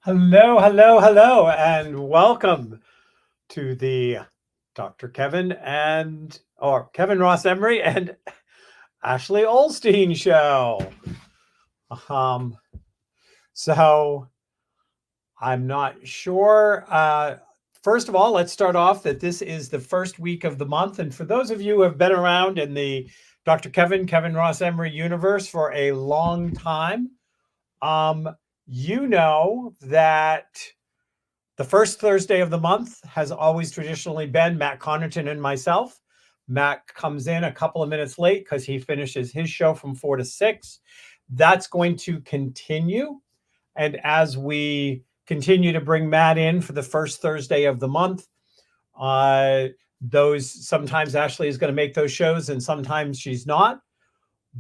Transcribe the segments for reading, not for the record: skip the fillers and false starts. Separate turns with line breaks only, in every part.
Hello, hello, hello, and welcome to the Dr. Kevin Ross Emery and Ashley Olstein show. Um, so I'm not sure. First of all, let's start off that this is the first week of the month, and for those of you who have been around in the Kevin Ross Emery universe for a long time, you know that the first Thursday of the month has always traditionally been Matt Connarton and myself. Matt comes in a couple of minutes late because he finishes his show from 4 to 6. That's going to continue. And as we continue to bring Matt in for the first Thursday of the month, those sometimes Ashley is going to make those shows and sometimes she's not.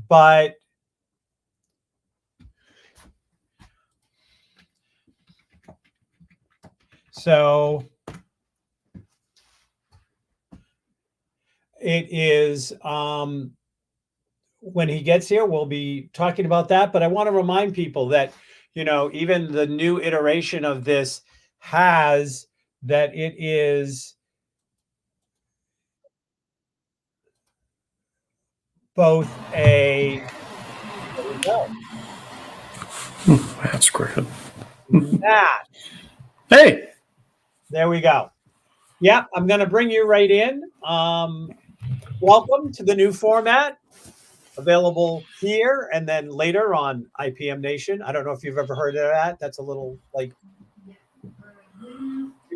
But so it is when he gets here, we'll be talking about that. But I want to remind people that, even the new iteration of this has that it is both a. There we go.
That's great.
Matt.
Hey.
There we go. Yeah, I'm going to bring you right in. Welcome to the new format, available here and then later on IPM Nation. I don't know if you've ever heard of that. That's a little like.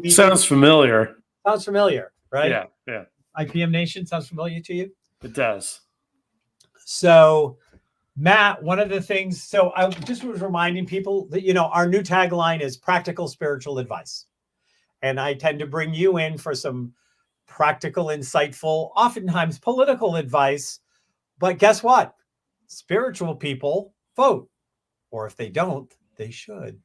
Sounds familiar.
Sounds familiar, right?
Yeah.
IPM Nation sounds familiar to you?
It does.
So, Matt, one of the things, so I just was reminding people that, our new tagline is practical spiritual advice. And I tend to bring you in for some practical, insightful, oftentimes political advice. But guess what? Spiritual people vote. Or if they don't, they should.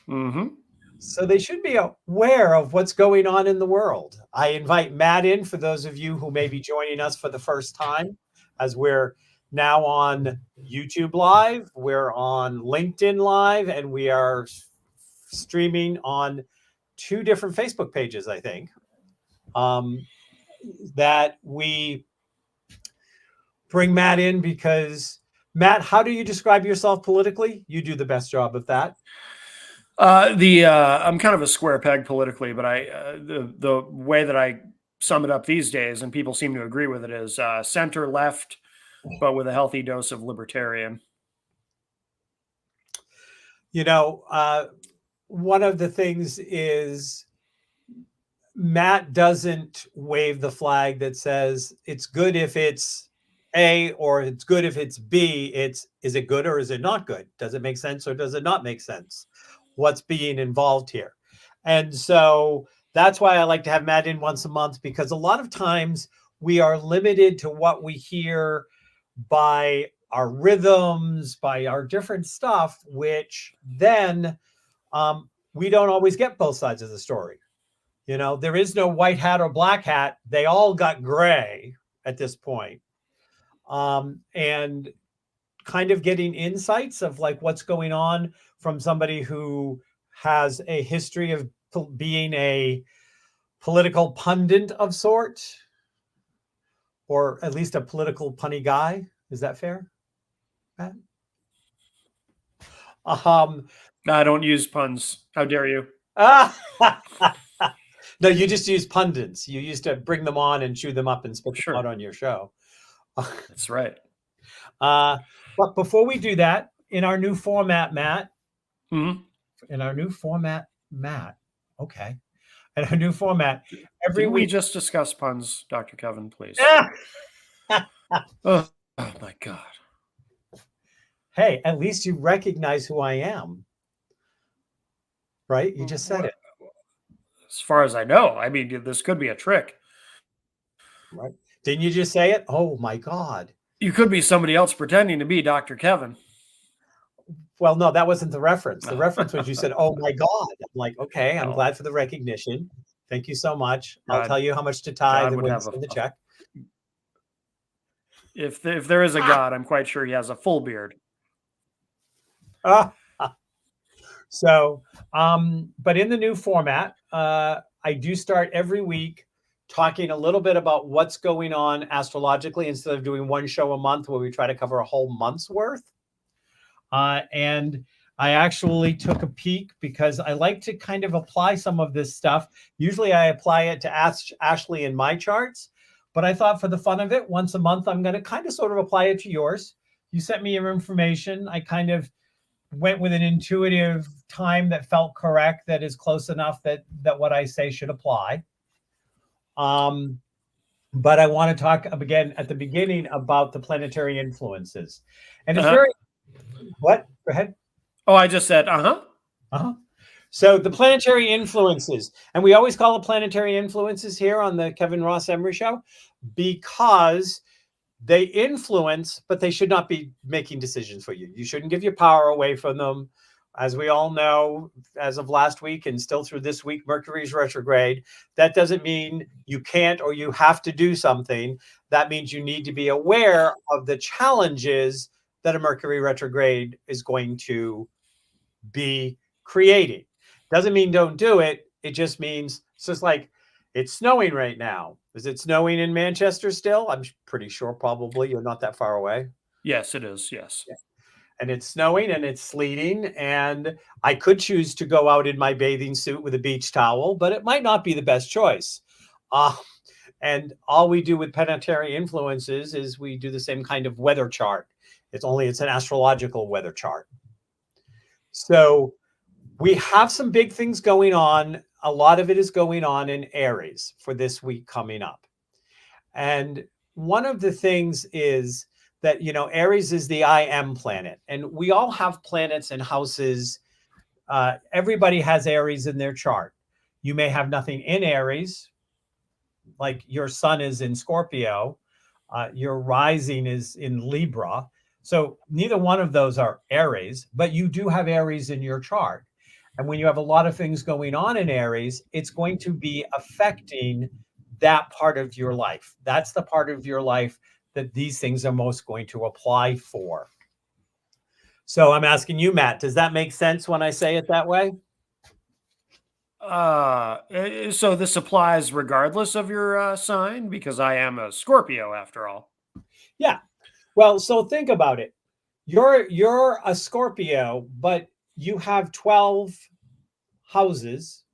Mm-hmm.
So they should be aware of what's going on in the world. I invite Matt in for those of you who may be joining us for the first time, as we're now on YouTube Live, we're on LinkedIn Live, and we are streaming on 2 different Facebook pages, I think, that we bring Matt in because, Matt, how do you describe yourself politically? You do the best job of that.
I'm kind of a square peg politically, but the way that I sum it up these days, and people seem to agree with it, is center left, but with a healthy dose of libertarian.
One of the things is Matt doesn't wave the flag that says it's good if it's A or it's good if it's B. Is it good or is it not good? Does it make sense or does it not make sense? What's being involved here? And so that's why I like to have Matt in once a month, because a lot of times we are limited to what we hear by our rhythms, by our different stuff, which then we don't always get both sides of the story. There is no white hat or black hat. They all got gray at this point. And kind of getting insights of like what's going on from somebody who has a history of being a political pundit of sort, or at least a political punny guy. Is that fair, Matt?
I don't use puns. How dare you?
No, you just use pundits. You used to bring them on and chew them up and spit them out on your show.
That's right.
But before we do that, in our new format, Matt, okay. In our new format, every
week.
We
just discuss puns, Dr. Kevin, please. Oh my God.
Hey, at least you recognize who I am. Right? You just said it.
As far as I know, I mean, this could be a trick.
Right? Didn't you just say it? Oh my God.
You could be somebody else pretending to be Dr. Kevin.
Well, no, that wasn't the reference. The reference was you said, oh my God. I'm like, okay, I'm glad for the recognition. Thank you so much. I'll tell you how much to tithe and what's in the check.
If there is a God, I'm quite sure he has a full beard.
So, but in the new format, I do start every week talking a little bit about what's going on astrologically instead of doing one show a month where we try to cover a whole month's worth. And I actually took a peek because I like to kind of apply some of this stuff. Usually I apply it to Ashley in my charts, but I thought for the fun of it, once a month, I'm going to kind of sort of apply it to yours. You sent me your information. I kind of went with an intuitive time that felt correct, that is close enough that what I say should apply. But I want to talk again at the beginning about the planetary influences. And it's very, what? Go ahead.
Oh, I just said,
So the planetary influences, and we always call it planetary influences here on the Kevin Ross Emery Show, because they influence, but they should not be making decisions for you. You shouldn't give your power away from them. As we all know, as of last week and still through this week, Mercury's retrograde. That doesn't mean you can't or you have to do something. That means you need to be aware of the challenges that a Mercury retrograde is going to be creating. Doesn't mean don't do it. It just means, so it's like, it's snowing right now. Is it snowing in Manchester still? I'm pretty sure probably. You're not that far away.
Yes, it is. Yes.
Yeah. And it's snowing and it's sleeting. And I could choose to go out in my bathing suit with a beach towel, but it might not be the best choice. And all we do with planetary influences is we do the same kind of weather chart. It's an astrological weather chart. So we have some big things going on. A lot of it is going on in Aries for this week coming up. And one of the things is that, Aries is the I am planet. And we all have planets and houses. Everybody has Aries in their chart. You may have nothing in Aries, like your sun is in Scorpio. Your rising is in Libra. So neither one of those are Aries, but you do have Aries in your chart. And when you have a lot of things going on in Aries, it's going to be affecting that part of your life. That's the part of your life that these things are most going to apply for. So I'm asking you, Matt, does that make sense when I say it that way?
So this applies regardless of your sign, because I am a Scorpio after all.
Yeah. Well, so think about it. You're a Scorpio, but you have 12 houses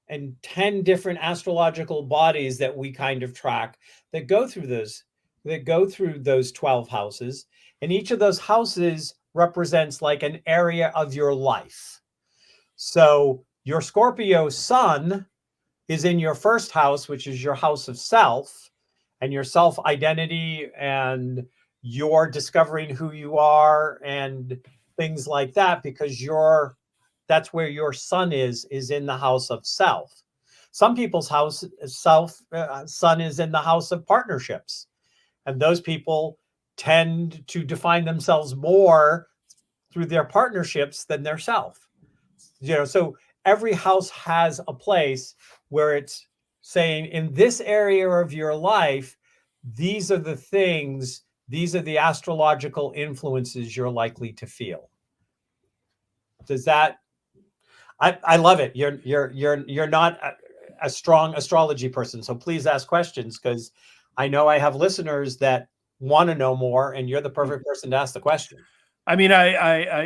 and 10 different astrological bodies that we kind of track that go through those 12 houses. And each of those houses represents like an area of your life. So your Scorpio sun is in your first house, which is your house of self, and your self-identity, and you're discovering who you are and things like that, because that's where your sun is in the house of self. Some people's sun is in the house of partnerships, and those people tend to define themselves more through their partnerships than their self. So every house has a place where it's saying, in this area of your life, these are the things, these are the astrological influences you're likely to feel. Does that? I love it. You're not a strong astrology person, so please ask questions, because I know I have listeners that want to know more, and you're the perfect person to ask the question.
I mean,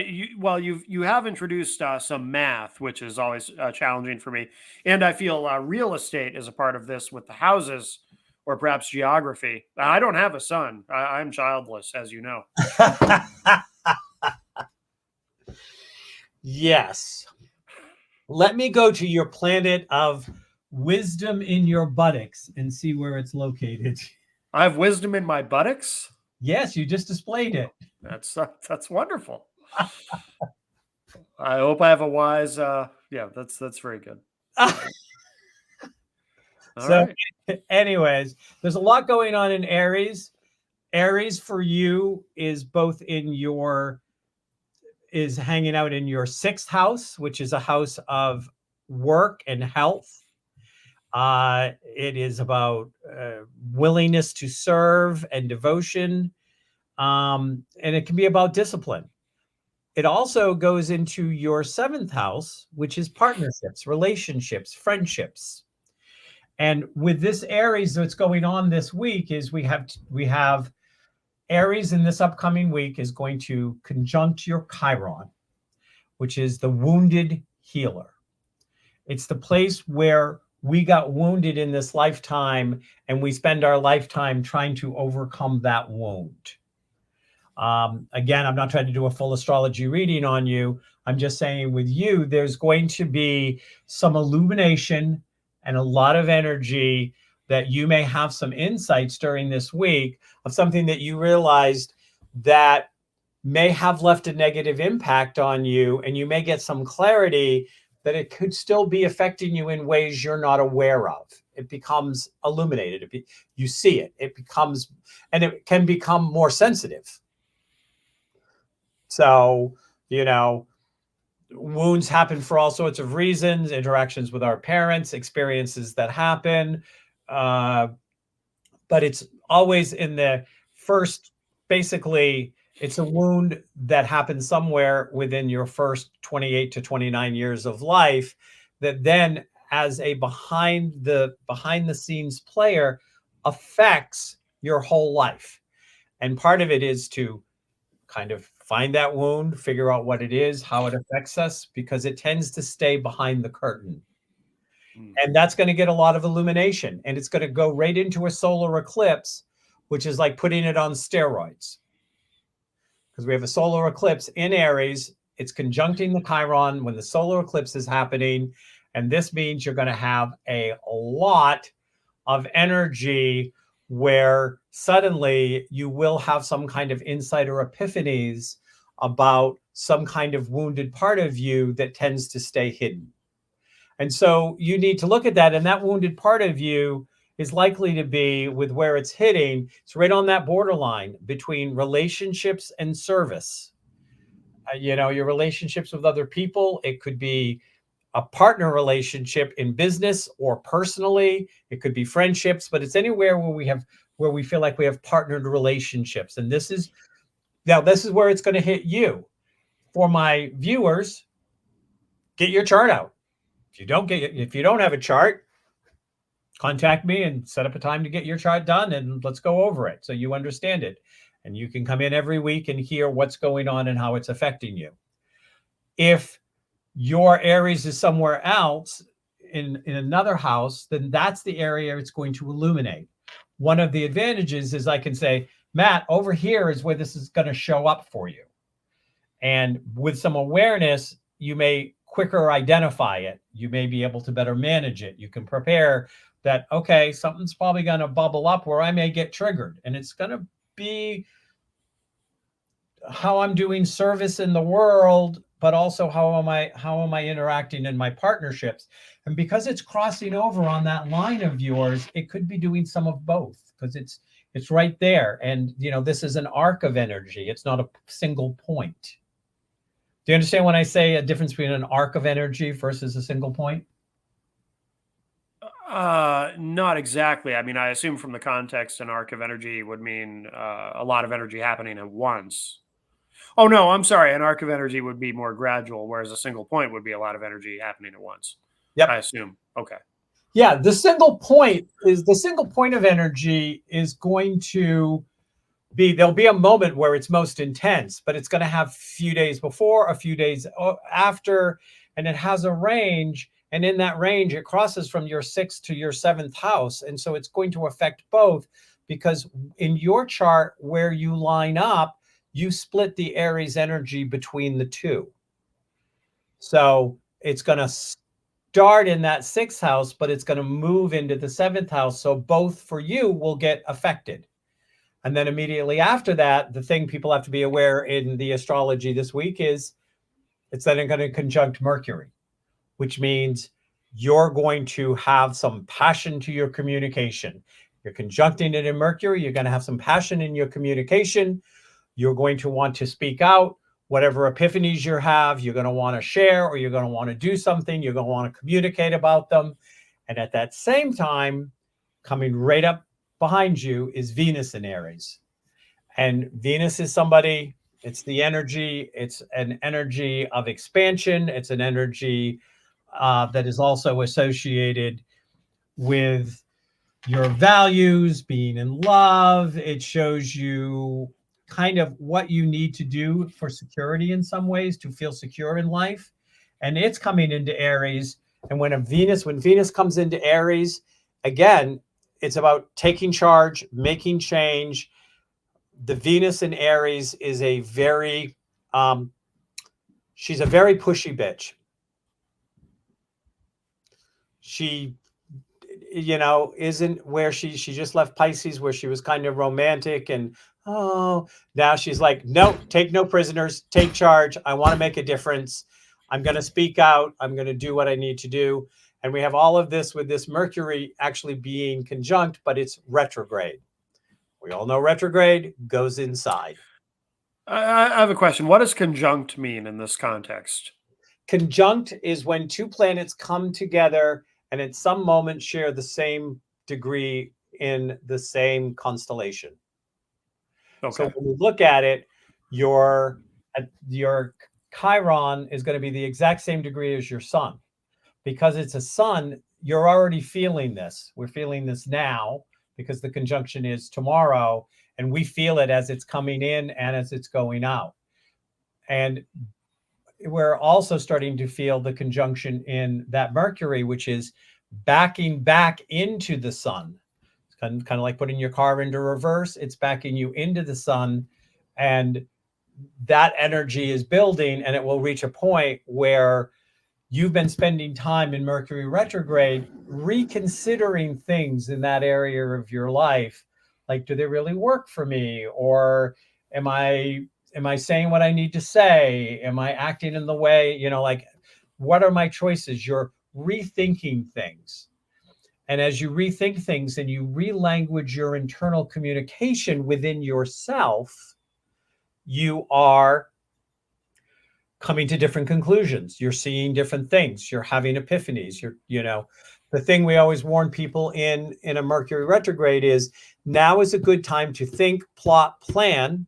you have introduced some math, which is always challenging for me, and I feel real estate is a part of this with the houses, or perhaps geography. I don't have a son. I'm childless, as you know.
Yes. Let me go to your planet of wisdom in your buttocks and see where it's located.
I have wisdom in my buttocks?
Yes, you just displayed it.
That's wonderful. I hope I have a wise. That's very good.
Anyways, there's a lot going on in Aries. Aries for you is is hanging out in your 6th house, which is a house of work and health. It is about willingness to serve and devotion. And it can be about discipline. it also goes into your 7th house, which is partnerships, relationships, friendships. And with this Aries that's going on this week is we have Aries in this upcoming week is going to conjunct your Chiron, which is the wounded healer. It's the place where we got wounded in this lifetime, and we spend our lifetime trying to overcome that wound. Again, I'm not trying to do a full astrology reading on you. I'm just saying with you, there's going to be some illumination and a lot of energy that you may have some insights during this week of something that you realized that may have left a negative impact on you, and you may get some clarity that it could still be affecting you in ways you're not aware of. It becomes illuminated. You see it. It becomes, and it can become more sensitive. So, wounds happen for all sorts of reasons, interactions with our parents, experiences that happen. But it's always in the first, basically, it's a wound that happens somewhere within your first 28 to 29 years of life that then, as a behind the scenes player, affects your whole life. And part of it is to kind of find that wound, figure out what it is, how it affects us, because it tends to stay behind the curtain. And that's going to get a lot of illumination, and it's going to go right into a solar eclipse, which is like putting it on steroids. Because we have a solar eclipse in Aries. It's conjuncting the Chiron when the solar eclipse is happening. And this means you're going to have a lot of energy where suddenly you will have some kind of insight or epiphanies about some kind of wounded part of you that tends to stay hidden. And so you need to look at that. And that wounded part of you is likely to be, with where it's hitting, it's right on that borderline between relationships and service. Your relationships with other people, it could be a partner relationship in business or personally, it could be friendships, but it's anywhere where we feel like we have partnered relationships. And this is where it's going to hit you. For my viewers, get your chart out. If you don't have a chart, contact me and set up a time to get your chart done, and let's go over it so you understand it. And you can come in every week and hear what's going on and how it's affecting you. If your Aries is somewhere else in another house, then that's the area it's going to illuminate. One of the advantages is I can say, Matt, over here is where this is going to show up for you. And with some awareness, you may quicker identify it. You may be able to better manage it. You can prepare that, okay, something's probably going to bubble up where I may get triggered. And it's going to be how I'm doing service in the world, but also how am I interacting in my partnerships. And because it's crossing over on that line of yours, it could be doing some of both, because it's right there. And this is an arc of energy. It's not a single point. Do you understand when I say a difference between an arc of energy versus a single point?
Not exactly. I mean, I assume from the context, an arc of energy would mean a lot of energy happening at once. Oh, no, I'm sorry. An arc of energy would be more gradual, whereas a single point would be a lot of energy happening at once.
Yep.
I assume. Okay.
Yeah, the single point of energy is going to be, there'll be a moment where it's most intense, but it's going to have a few days before, a few days after, and it has a range. And in that range, it crosses from your 6th to your 7th house. And so it's going to affect both, because in your chart where you line up, you split the Aries energy between the two. So it's going to start in that 6th house, but it's going to move into the 7th house. So both for you will get affected. And then immediately after that, the thing people have to be aware in the astrology this week is it's then going to conjunct Mercury, which means you're going to have some passion to your communication. You're conjuncting it in Mercury. You're going to have some passion in your communication. You're going to want to speak out. Whatever epiphanies you have, you're going to want to share, or you're going to want to do something. You're going to want to communicate about them. And at that same time, coming right up behind you is Venus in Aries. And Venus is somebody It's the energy. It's an energy of expansion. It's an energy that is also associated with your values, being in love. It shows you kind of what you need to do for security in some ways to feel secure in life. And it's coming into Aries. And when Venus comes into Aries, again, it's about taking charge, making change. The Venus in Aries is a very, she's a very pushy bitch. She, isn't where she just left Pisces, where she was kind of romantic, and now she's like, no, take no prisoners, take charge. I want to make a difference. I'm going to speak out. I'm going to do what I need to do. And we have all of this with this Mercury actually being conjunct, but it's retrograde. We all know retrograde goes inside.
I have a question. What does conjunct mean in this context?
Conjunct is when two planets come together and at some moment share the same degree in the same constellation.
Okay.
So when we look at it, your Chiron is going to be the exact same degree as your sun. Because it's a sun, you're already feeling this. We're feeling this now because the conjunction is tomorrow, and we feel it as it's coming in and as it's going out. And we're also starting to feel the conjunction in that Mercury, which is backing back into the sun. It's kind of like putting your car into reverse. It's backing you into the sun, and that energy is building, and it will reach a point where you've been spending time in Mercury retrograde reconsidering things in that area of your life. Like, do they really work for me? Or am I saying what I need to say? Am I acting in the way, like, what are my choices? You're rethinking things. And as you rethink things and you relanguage your internal communication within yourself, you are coming to different conclusions. You're seeing different things. You're having epiphanies. The thing we always warn people in a Mercury retrograde is now is a good time to think, plot, plan,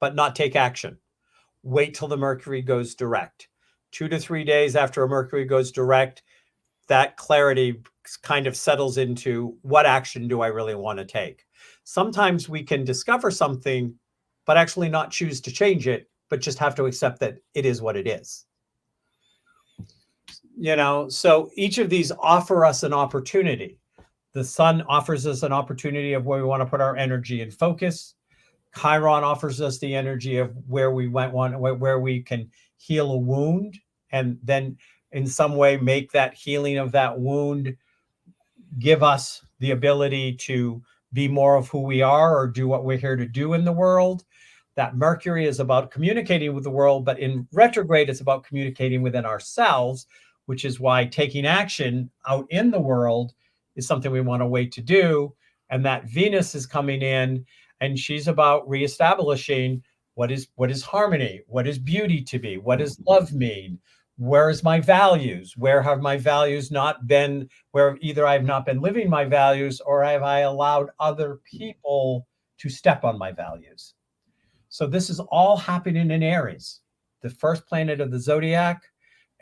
but not take action. Wait till the Mercury goes direct. 2 to 3 days after a Mercury goes direct, that clarity kind of settles into what action do I really want to take. Sometimes we can discover something, but actually not choose to change it, but just have to accept that it is what it is. So each of these offer us an opportunity. The sun offers us an opportunity of where we want to put our energy and focus. Chiron offers us the energy of where we where we can heal a wound, and then in some way make that healing of that wound give us the ability to be more of who we are or do what we're here to do in the world. That Mercury is about communicating with the world, but in retrograde, it's about communicating within ourselves, which is why taking action out in the world is something we want to wait to do. And that Venus is coming in, and she's about reestablishing what is harmony, what is beauty to be, what does love mean, where is my values, where have my values not been, where either I've not been living my values or have I allowed other people to step on my values. So this is all happening in Aries. The first planet of the zodiac,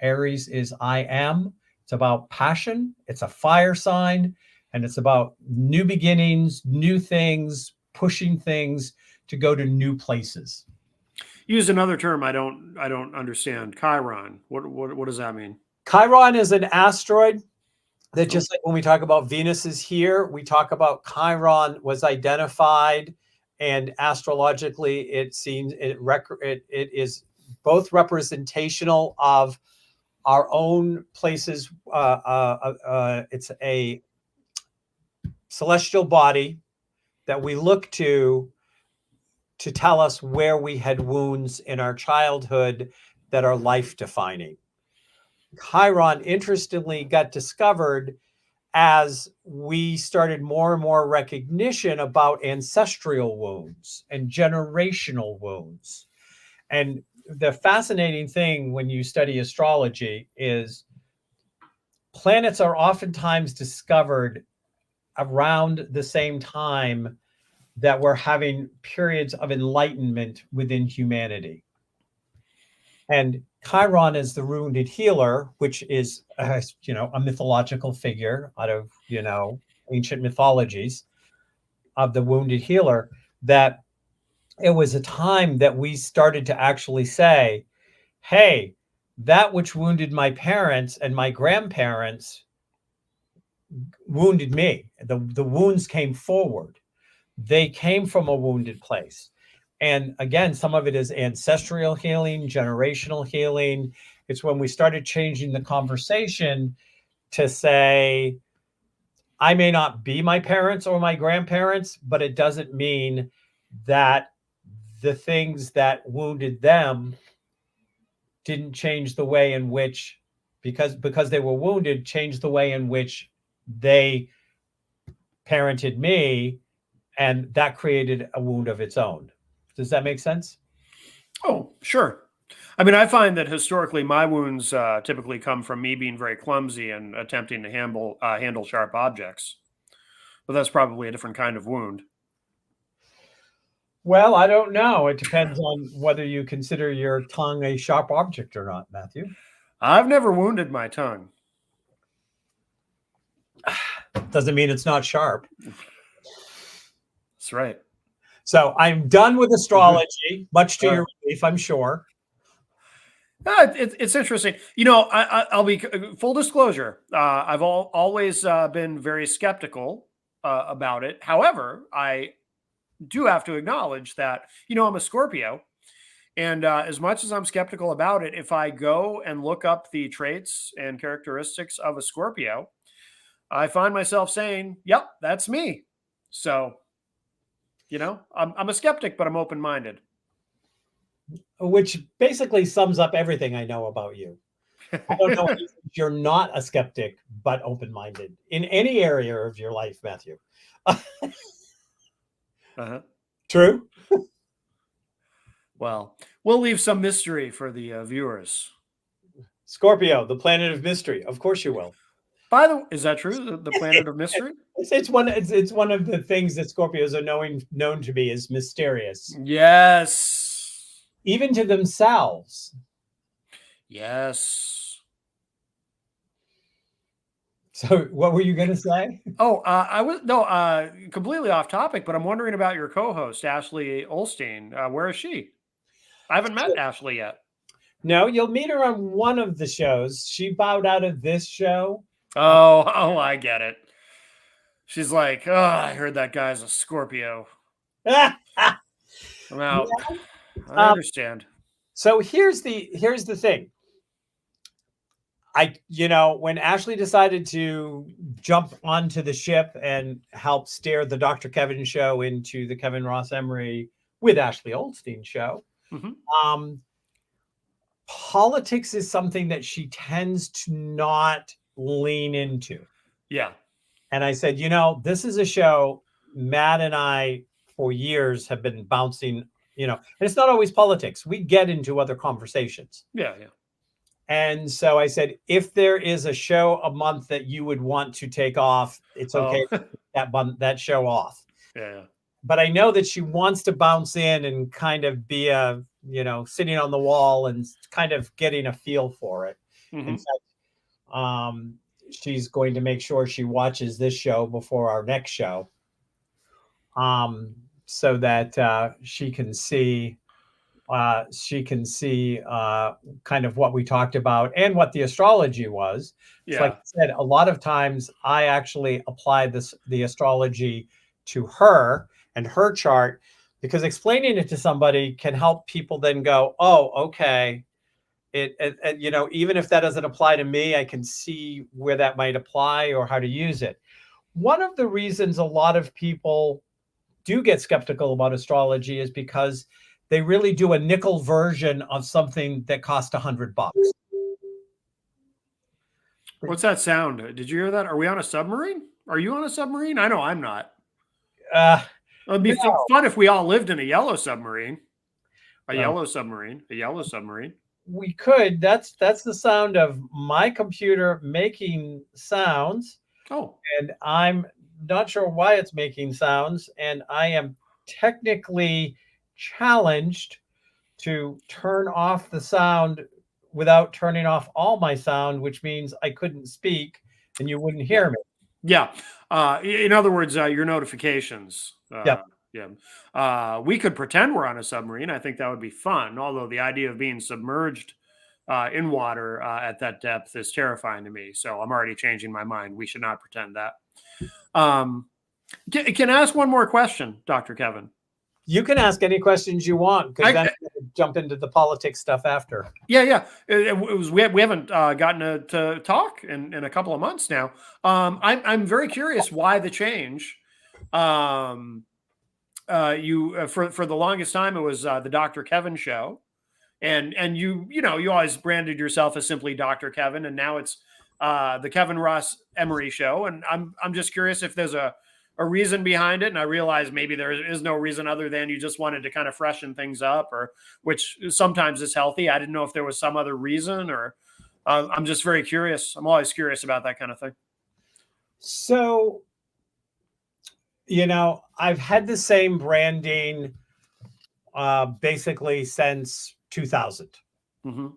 Aries, is I am. It's about passion. It's a fire sign, and it's about new beginnings, new things, pushing things to go to new places.
Use another term I don't understand. Chiron. What does that mean?
Chiron is an asteroid that, just like when we talk about Venus is here, we talk about Chiron was identified, and astrologically it seems it is both representational of our own places. It's a celestial body that we look to tell us where we had wounds in our childhood that are life defining. Chiron, interestingly, got discovered as we started more and more recognition about ancestral wounds and generational wounds. And the fascinating thing when you study astrology is planets are oftentimes discovered around the same time that we're having periods of enlightenment within humanity. And Chiron is the wounded healer, which is, a mythological figure out of, ancient mythologies of the wounded healer, that it was a time that we started to actually say, hey, that which wounded my parents and my grandparents wounded me. The wounds came forward. They came from a wounded place. And again, some of it is ancestral healing, generational healing. It's when we started changing the conversation to say, I may not be my parents or my grandparents, but it doesn't mean that the things that wounded them didn't change the way in which, because they were wounded, changed the way in which they parented me, and that created a wound of its own. Does that make sense?
Oh, sure. I mean, I find that historically my wounds typically come from me being very clumsy and attempting to handle sharp objects. But that's probably a different kind of wound.
Well, I don't know. It depends on whether you consider your tongue a sharp object or not, Matthew.
I've never wounded my tongue.
Doesn't mean it's not sharp.
That's right.
So I'm done with astrology, much to your relief, I'm sure.
It's interesting. I'll be full disclosure. I've always been very skeptical about it. However, I do have to acknowledge that, I'm a Scorpio. And as much as I'm skeptical about it, if I go and look up the traits and characteristics of a Scorpio, I find myself saying, yep, that's me. So, I'm a skeptic, but I'm open-minded.
Which basically sums up everything I know about you. I don't know if you're not a skeptic, but open-minded in any area of your life, Matthew. True?
Well, we'll leave some mystery for the viewers.
Scorpio, the planet of mystery. Of course you will.
By the way, is that true? The planet of mystery?
It's one of the things that Scorpios are known to be is mysterious.
Yes.
Even to themselves.
Yes.
So what were you going to say?
Oh, completely off topic, but I'm wondering about your co-host, Ashley Olstein. Where is she? I haven't met Ashley yet.
No, you'll meet her on one of the shows. She bowed out of this show.
Oh, I get it. She's like, oh, I heard that guy's a Scorpio. I'm out. Yeah. I understand.
So here's the thing. When Ashley decided to jump onto the ship and help steer the Dr. Kevin show into the Kevin Ross Emery with Ashley Olstein show, politics is something that she tends to not lean into.
Yeah.
And I said, this is a show Matt and I for years have been bouncing, and it's not always politics. We get into other conversations.
Yeah.
And so I said, if there is a show a month that you would want to take off, it's okay to take that show off.
Yeah.
But I know that she wants to bounce in and kind of be sitting on the wall and kind of getting a feel for it. In fact, she's going to make sure she watches this show before our next show, so that she can see kind of what we talked about and what the astrology was. Yeah. So like I said, a lot of times I actually apply the astrology to her and her chart, because explaining it to somebody can help people then go, oh, okay. Even if that doesn't apply to me, I can see where that might apply or how to use it. One of the reasons a lot of people do get skeptical about astrology is because they really do a nickel version of something that cost $100.
What's that sound? Did you hear that? Are we on a submarine? Are you on a submarine? I know I'm not. It'd be fun if we all lived in a yellow submarine. A yellow submarine. We
could. That's the sound of my computer making sounds.
Oh.
And I'm not sure why it's making sounds. And I am technically challenged to turn off the sound without turning off all my sound, which means I couldn't speak and you wouldn't hear me.
Yeah. In other words, your notifications.
Yep.
Yeah. We could pretend we're on a submarine. I think that would be fun. Although the idea of being submerged in water at that depth is terrifying to me. So I'm already changing my mind. We should not pretend that. Can I ask one more question, Dr. Kevin?
You can ask any questions you want, because then I'm going to jump into the politics stuff after.
Yeah. We haven't gotten to talk in a couple of months now. I'm very curious why the change. For the longest time it was the Dr. Kevin Show, and you always branded yourself as simply Dr. Kevin, and now it's the Kevin Ross Emery Show, and I'm just curious if there's a reason behind it. And I realize maybe there is no reason other than you just wanted to kind of freshen things up, or which sometimes is healthy. I didn't know if there was some other reason, or I'm just very curious. I'm always curious about that kind of thing.
So, I've had the same branding basically since 2000.
Mm-hmm.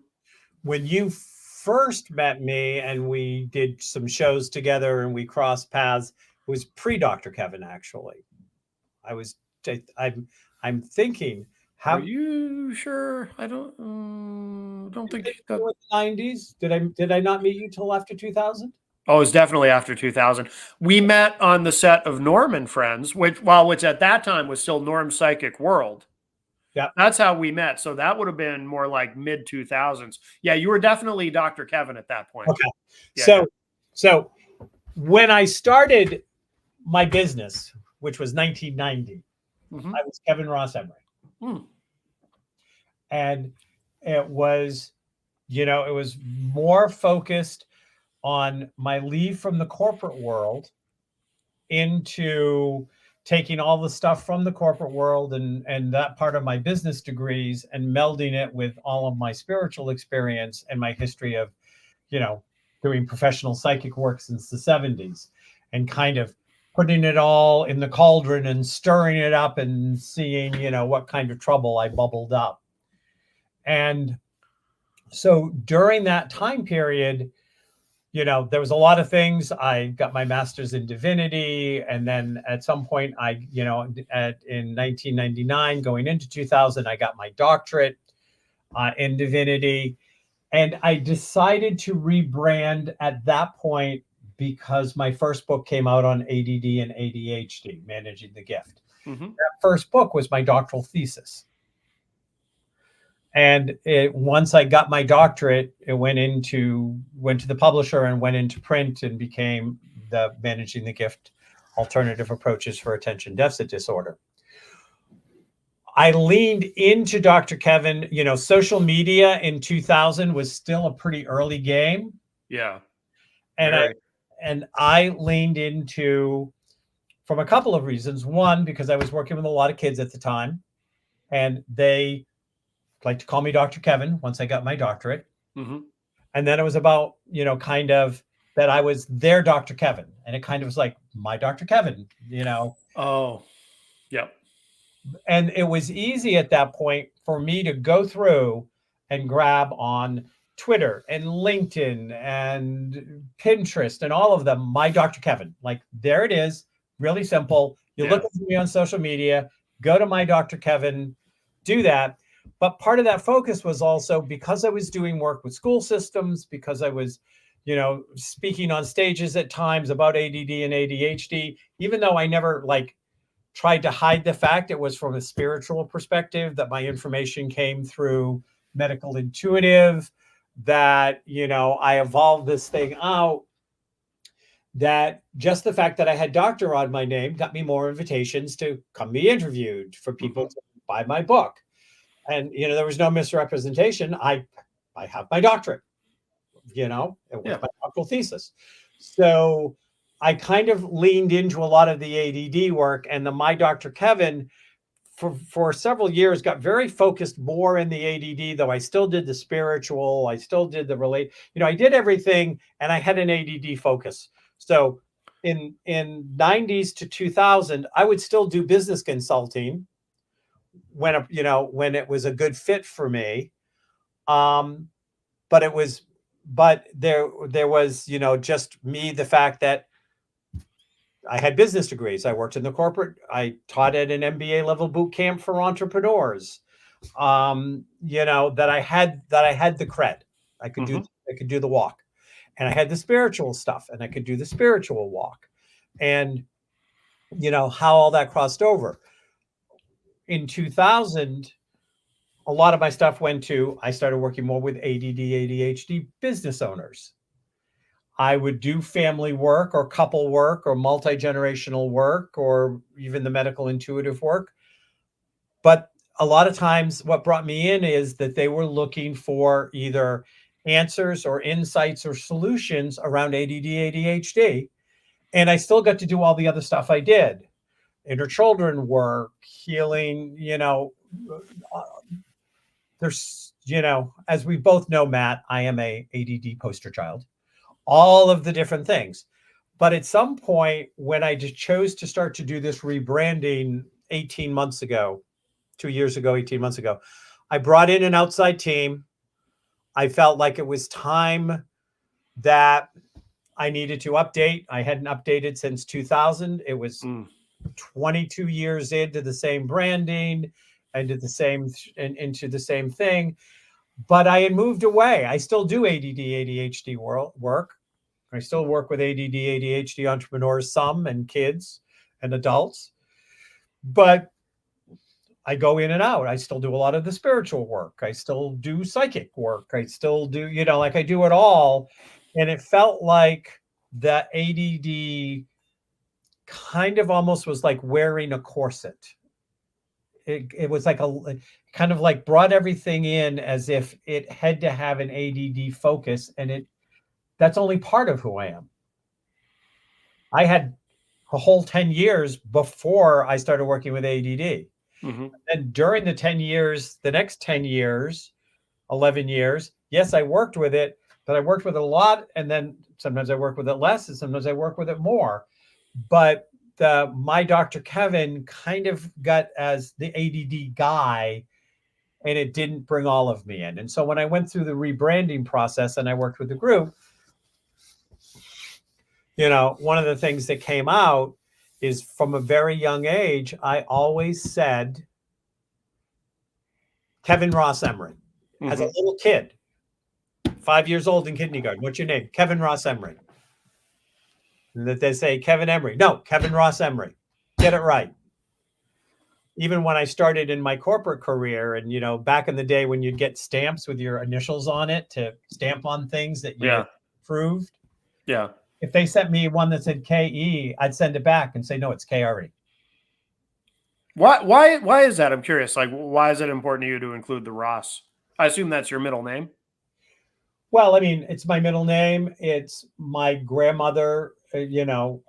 When you first met me and we did some shows together and we crossed paths, it was pre-Dr. Kevin, actually. I'm thinking,
are you sure? I don't think that...
the 90s. Did I not meet you till after 2000?
Oh, it was definitely after 2000. We met on the set of Norm and Friends, which at that time was still Norm's Psychic World.
Yeah,
that's how we met. So that would have been more like mid 2000s. Yeah, you were definitely Dr. Kevin at that point.
Okay.
Yeah,
so when I started my business, which was 1990, I was Kevin Ross Emery. And it was, it was more focused on my leave from the corporate world into taking all the stuff from the corporate world and that part of my business degrees and melding it with all of my spiritual experience and my history of, doing professional psychic work since the 70s, and kind of putting it all in the cauldron and stirring it up and seeing, what kind of trouble I bubbled up. And so during that time period, there was a lot of things. I got my master's in divinity. And then at some point in 1999, going into 2000, I got my doctorate in divinity. And I decided to rebrand at that point because my first book came out on ADD and ADHD, Managing the Gift.
Mm-hmm.
That first book was my doctoral thesis. And once I got my doctorate, it went to the publisher and went into print and became the Managing the Gift: Alternative Approaches for Attention Deficit Disorder. I leaned into Dr. Kevin. Social media in 2000 was still a pretty early game.
Yeah.
And I leaned into, from a couple of reasons. One, because I was working with a lot of kids at the time, and they like to call me Dr. Kevin once I got my doctorate.
Mm-hmm.
And then it was about, kind of that I was their Dr. Kevin. And it kind of was like my Dr. Kevin,
Oh, yep.
And it was easy at that point for me to go through and grab on Twitter and LinkedIn and Pinterest and all of them, my Dr. Kevin. Like, there it is, really simple. You look at me on social media, go to my Dr. Kevin, do that. But part of that focus was also because I was doing work with school systems, because I was, speaking on stages at times about ADD and ADHD, even though I never tried to hide the fact it was from a spiritual perspective, that my information came through medical intuitive, that, I evolved this thing out, that just the fact that I had doctor on my name got me more invitations to come be interviewed, for people to buy my book. And, there was no misrepresentation. I have my doctorate, it was my doctoral thesis. So I kind of leaned into a lot of the ADD work, and my Dr. Kevin for several years got very focused more in the ADD, though I still did the spiritual. I still did the I did everything, and I had an ADD focus. So in 90s to 2000, I would still do business consulting when when it was a good fit for me. Um, but there was, just me, the fact that I had business degrees. I worked in the corporate. I taught at an MBA level boot camp for entrepreneurs. That I had the cred. I could do
Mhm.
I could do the walk. And I had the spiritual stuff, and I could do the spiritual walk. And how all that crossed over. In 2000, a lot of my stuff I started working more with ADD, ADHD business owners. I would do family work or couple work or multi-generational work or even the medical intuitive work. But a lot of times what brought me in is that they were looking for either answers or insights or solutions around ADD, ADHD. And I still got to do all the other stuff I did. Inner children work, healing, there's, as we both know, Matt, I am a ADD poster child, all of the different things. But at some point, when I just chose to start to do this rebranding 18 months ago, 2 years ago, 18 months ago, I brought in an outside team. I felt like it was time that I needed to update. I hadn't updated since 2000. It was 22 years into the same branding and into the same thing. But I had moved away. I still do ADD, ADHD work. I still work with ADD, ADHD entrepreneurs, some, and kids and adults. But I go in and out. I still do a lot of the spiritual work. I still do psychic work. I still do, I do it all. And it felt like the ADD kind of almost was like wearing a corset. It was like kind of like brought everything in as if it had to have an ADD focus, and that's only part of who I am. I had a whole 10 years before I started working with ADD.
Mm-hmm.
And during the next 10 years, 11 years, yes, I worked with it, but I worked with it a lot. And then sometimes I work with it less, and sometimes I work with it more. But my Dr. Kevin kind of got as the ADD guy, and it didn't bring all of me in. And so when I went through the rebranding process and I worked with the group, one of the things that came out is from a very young age, I always said Kevin Ross Emery. Mm-hmm. As a little kid, 5 years old in kindergarten, what's your name? Kevin Ross Emery. And that they say Kevin Emery. No, Kevin Ross Emery. Get it right. Even when I started in my corporate career, and back in the day when you'd get stamps with your initials on it to stamp on things that you approved.
Yeah.
If they sent me one that said KE, I'd send it back and say, no, it's KRE.
Why is that? I'm curious. Like, why is it important to you to include the Ross? I assume that's your middle name.
Well, I mean, it's my middle name. It's my grandmother, though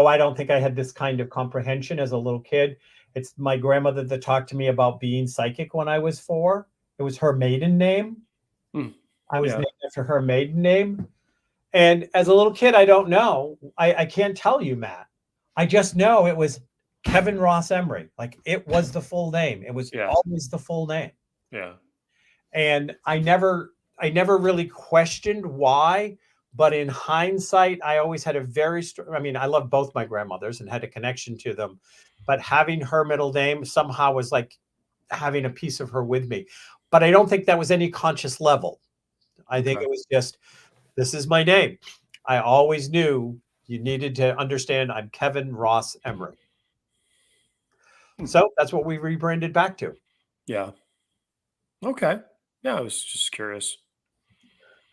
I don't think I had this kind of comprehension as a little kid. It's my grandmother that talked to me about being psychic when I was 4. It was her maiden name. I was named after her maiden name. And as a little kid, I don't know. I can't tell you, Matt. I just know it was Kevin Ross Emery. Like, it was the full name. It was always the full name.
Yeah.
And I never really questioned why. But in hindsight, I always had a very strong, I love both my grandmothers and had a connection to them. But having her middle name somehow was like having a piece of her with me. But I don't think that was any conscious level. I think it was just, this is my name. I always knew you needed to understand I'm Kevin Ross Emery. So that's what we rebranded back to.
Yeah. Okay. Yeah, I was just curious.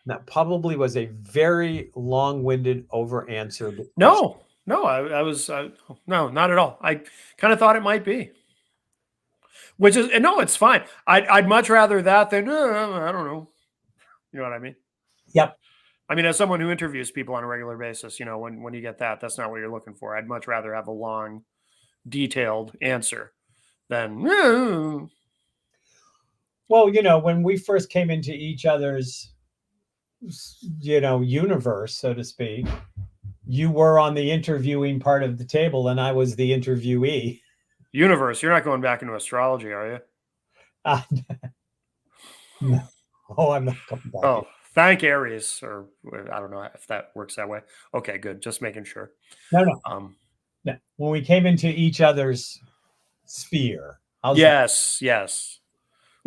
That probably was a very long-winded, over-answered
question. No, I was no, not at all. I kind of thought it might be. Which is no, it's fine. I'd much rather that than I don't know. You know what I mean?
Yep.
I mean, as someone who interviews people on a regular basis, when you get that's not what you're looking for. I'd much rather have a long, detailed answer than.
Well, when we first came into each other's, universe, so to speak, you were on the interviewing part of the table and I was the interviewee.
Universe, you're not going back into astrology, are you?
Uh, no. Oh, I'm not going back.
Oh, thank Aries, or I don't know if that works that way. Okay, good. Just making sure.
No.
No.
When we came into each other's sphere.
Yes.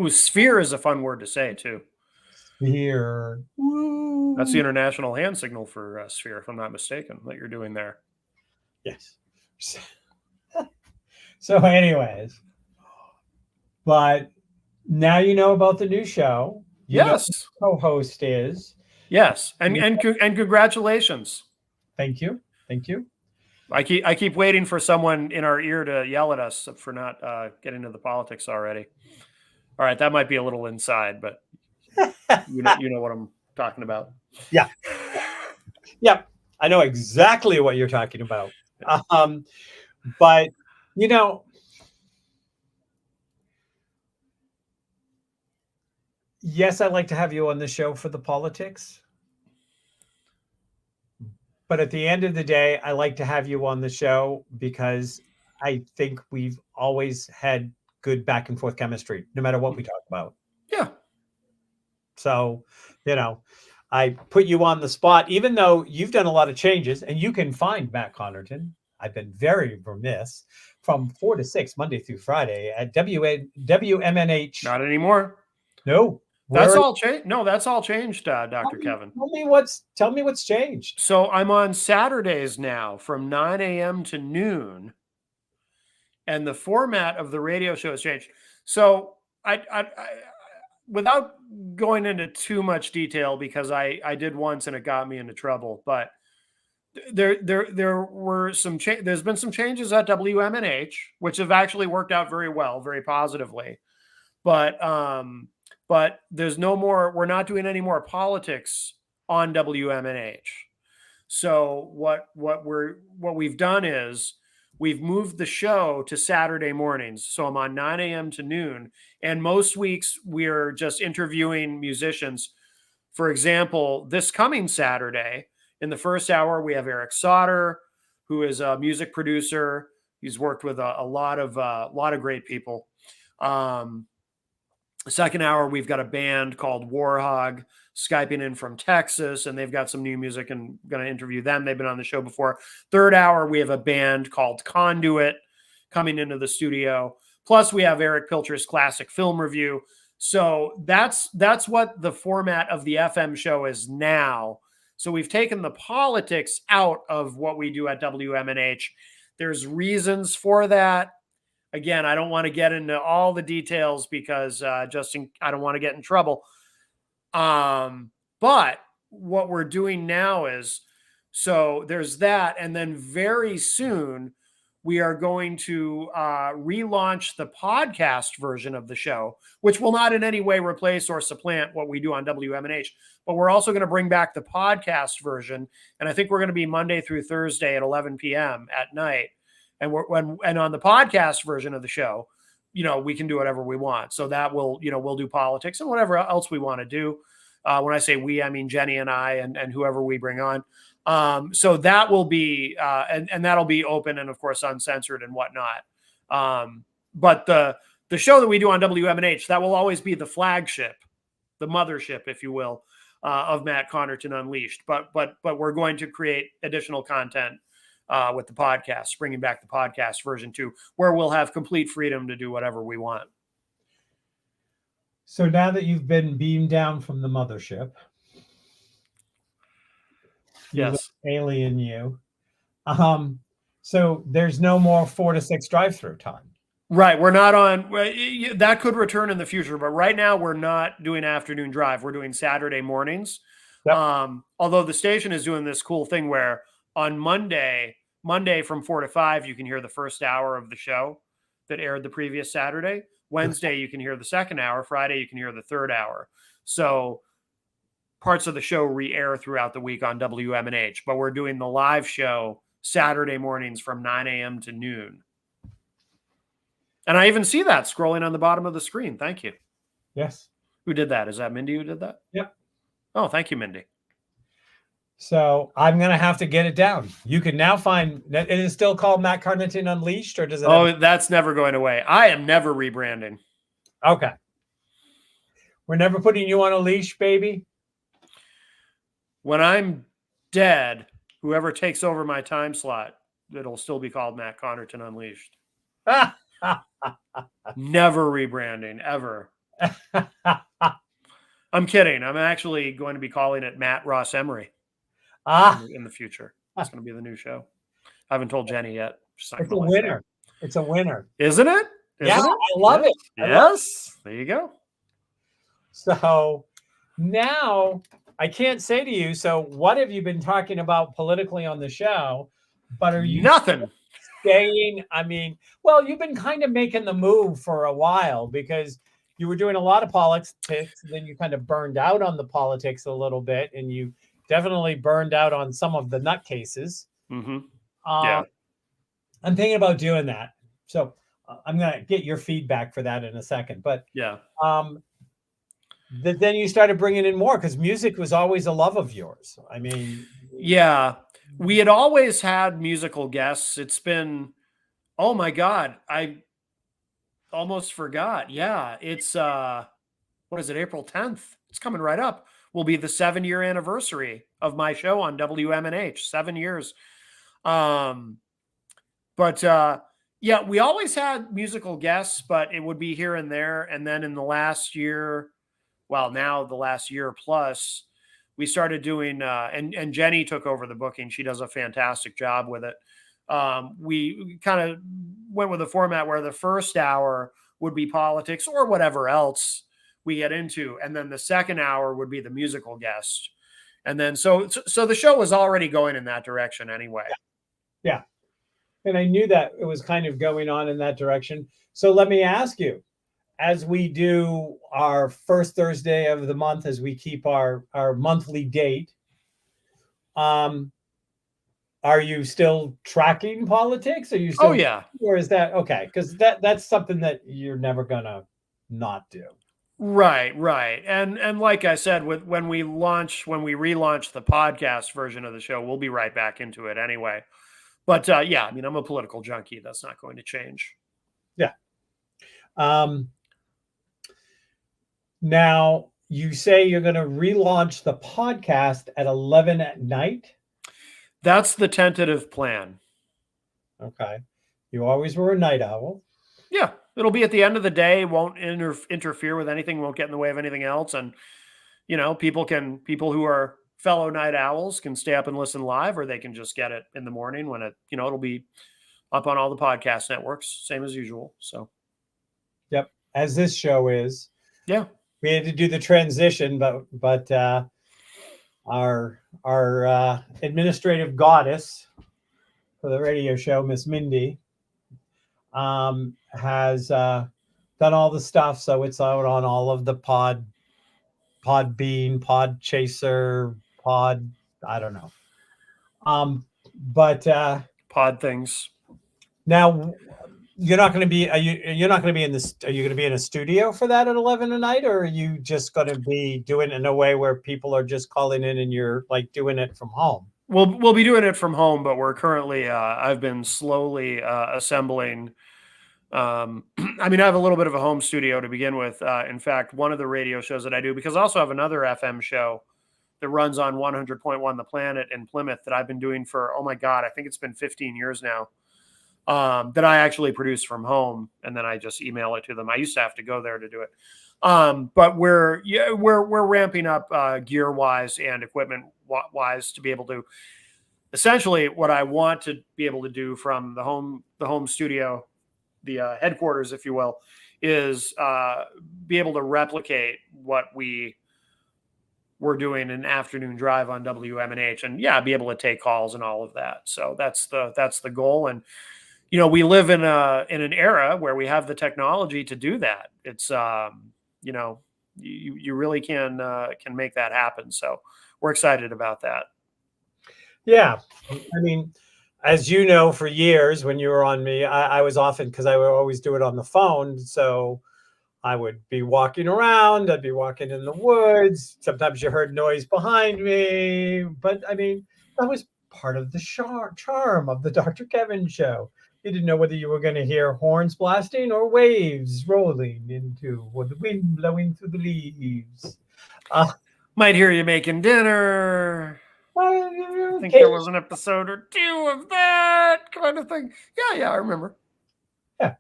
Ooh, sphere is a fun word to say too.
Sphere. Woo.
That's the international hand signal for sphere, if I'm not mistaken, that you're doing there.
Yes. So, anyways, but now you know about the new show. You know who the co-host is.
Yes, and congratulations.
Thank you.
I keep waiting for someone in our ear to yell at us for not getting to the politics already. All right, that might be a little inside, but you know what I'm talking about.
Yeah. I know exactly what you're talking about. But yes, I'd like to have you on the show for the politics. But at the end of the day, I like to have you on the show because I think we've always had good back and forth chemistry, no matter what we talk about.
Yeah.
So, I put you on the spot, even though you've done a lot of changes, and you can find Matt Connarton. I've been very remiss, from 4 to 6, Monday through Friday at WMNH.
Not anymore.
No.
That's all changed. No, that's all changed, Dr. Kevin.
Tell me what's changed.
So I'm on Saturdays now from 9 a.m. to noon, and the format of the radio show has changed. So I without going into too much detail, because I did once and it got me into trouble, but there were some there's been some changes at WMNH, which have actually worked out very well, very positively. But there's no more, we're not doing any more politics on WMNH. So what we've done is we've moved the show to Saturday mornings. So I'm on 9 a.m. to noon. And most weeks we're just interviewing musicians. For example, this coming Saturday, in the first hour, we have Eric Sauter, who is a music producer. He's worked with a lot of great people. Second hour, we've got a band called Warhog Skyping in from Texas, and they've got some new music, and I'm going to interview them. They've been on the show before. Third hour, we have a band called Conduit coming into the studio. Plus, we have Eric Pilcher's classic film review. So that's what the format of the FM show is now. So we've taken the politics out of what we do at WMNH. There's reasons for that. Again, I don't want to get into all the details because I don't want to get in trouble. But what we're doing now is, so there's that. And then very soon we are going to relaunch the podcast version of the show, which will not in any way replace or supplant what we do on WMNH. But we're also going to bring back the podcast version. And I think we're going to be Monday through Thursday at 11 p.m. at night. And on the podcast version of the show, we can do whatever we want. So that will, we'll do politics and whatever else we want to do. When I say we, I mean Jenny and I and whoever we bring on. So that will be, and that'll be open and of course uncensored and whatnot. But the show that we do on WMNH, that will always be the flagship, the mothership, if you will, of Matt Connarton Unleashed. But we're going to create additional content with the podcast, bringing back the podcast version 2, where we'll have complete freedom to do whatever we want.
So now that you've been beamed down from the mothership,
yes,
alien you. So there's no more 4 to 6 drive-through time.
Right. We're not on, that could return in the future, but right now we're not doing afternoon drive. We're doing Saturday mornings. Yep. Although the station is doing this cool thing where on Monday from 4 to 5, you can hear the first hour of the show that aired the previous Saturday. Wednesday, you can hear the second hour. Friday, you can hear the third hour. So parts of the show re-air throughout the week on WMNH, but we're doing the live show Saturday mornings from 9 a.m. to noon. And I even see that scrolling on the bottom of the screen. Thank you.
Yes.
Who did that? Is that Mindy who did that?
Yep.
Oh, thank you, Mindy.
So I'm gonna have to get it down. You can now find it is still called Matt Connarton Unleashed, or does it?
Oh, that's never going away. I am never rebranding.
Okay. We're never putting you on a leash, baby.
When I'm dead, whoever takes over my time slot, it'll still be called Matt Connarton Unleashed. Never rebranding, ever. I'm kidding. I'm actually going to be calling it Matt Ross Emery in the future. It's going to be the new show. I haven't told Jenny yet.
It's a winner. It's a winner.
Isn't it?
Yeah, I love it.
Yes. There you go.
So now I can't say to you, so what have you been talking about politically on the show? But are you
nothing
staying? I mean, well, you've been kind of making the move for a while because you were doing a lot of politics, then you kind of burned out on the politics a little bit, and you definitely burned out on some of the nutcases.
Mm-hmm.
Yeah. I'm thinking about doing that. So I'm going to get your feedback for that in a second. But
yeah.
Then you started bringing in more because music was always a love of yours. I mean,
yeah, we had always had musical guests. It's been, oh my God, I almost forgot. Yeah, it's what is it, April 10th? It's coming right up. Will be the 7-year anniversary of my show on WMNH. 7 years. But yeah, we always had musical guests, but it would be here and there. And then in the last year, well, now the last year plus, we started doing, and Jenny took over the booking. She does a fantastic job with it. We kind of went with a format where the first hour would be politics or whatever else we get into. And then the second hour would be the musical guest. And then, so the show was already going in that direction anyway.
Yeah. And I knew that it was kind of going on in that direction. So let me ask you, as we do our first Thursday of the month, as we keep our monthly date, are you still tracking politics? Are you still?
Oh yeah.
Or is that okay? Because that's something that you're never gonna not do.
Right. And like I said, when we relaunch the podcast version of the show, we'll be right back into it anyway. But yeah, I mean, I'm a political junkie. That's not going to change.
Yeah. Now you say you're going to relaunch the podcast at 11 at night.
That's the tentative plan.
Okay. You always were a night owl.
Yeah. It'll be at the end of the day. Won't interfere with anything. Won't get in the way of anything else. And, you know, people who are fellow night owls can stay up and listen live, or they can just get it in the morning when it'll be up on all the podcast networks, same as usual. So.
Yep. As this show is.
Yeah.
We had to do the transition, but our administrative goddess for the radio show, Miss Mindy, has done all the stuff, so it's out on all of the Podbean, Podchaser, I don't know. But
pod things.
Now you're not going to be. You're not going to be in this. Are you going to be in a studio for that at 11 at night, or are you just going to be doing it in a way where people are just calling in and you're like doing it from home?
We'll be doing it from home, but we're currently. I've been slowly assembling. I mean, I have a little bit of a home studio to begin with. In fact, one of the radio shows that I do, because I also have another FM show that runs on 100.1 The Planet in Plymouth that I've been doing for, oh my God, I think it's been 15 years now. That I actually produce from home, and then I just email it to them. I used to have to go there to do it. But we're ramping up gear wise and equipment wise to be able to, essentially what I want to be able to do from the home studio, the headquarters, if you will, is be able to replicate what we're doing an afternoon drive on WMNH, and yeah, be able to take calls and all of that. So that's the goal. And you know, we live in an era where we have the technology to do that. It's you know, you really can make that happen. So we're excited about that.
Yeah, I mean, as you know, for years when you were on me, I was often, because I would always do it on the phone. So I would be walking around. I'd be walking in the woods. Sometimes you heard noise behind me. But I mean, that was part of the charm of the Dr. Kevin show. You didn't know whether you were going to hear horns blasting or waves rolling into, or the wind blowing through the leaves.
Might hear you making dinner. I think there was an episode or two of that kind of thing. Yeah, I remember.
Yeah.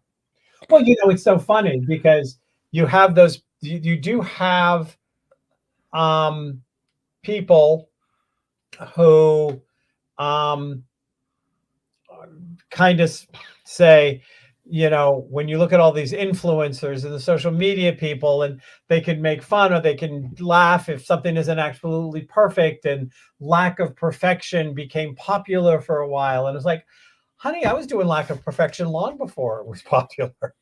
Well, it's so funny because you have those, you do have people who kind of say, when you look at all these influencers and the social media people, and they can make fun or they can laugh if something isn't absolutely perfect, and lack of perfection became popular for a while. And it's like, honey, I was doing lack of perfection long before it was popular.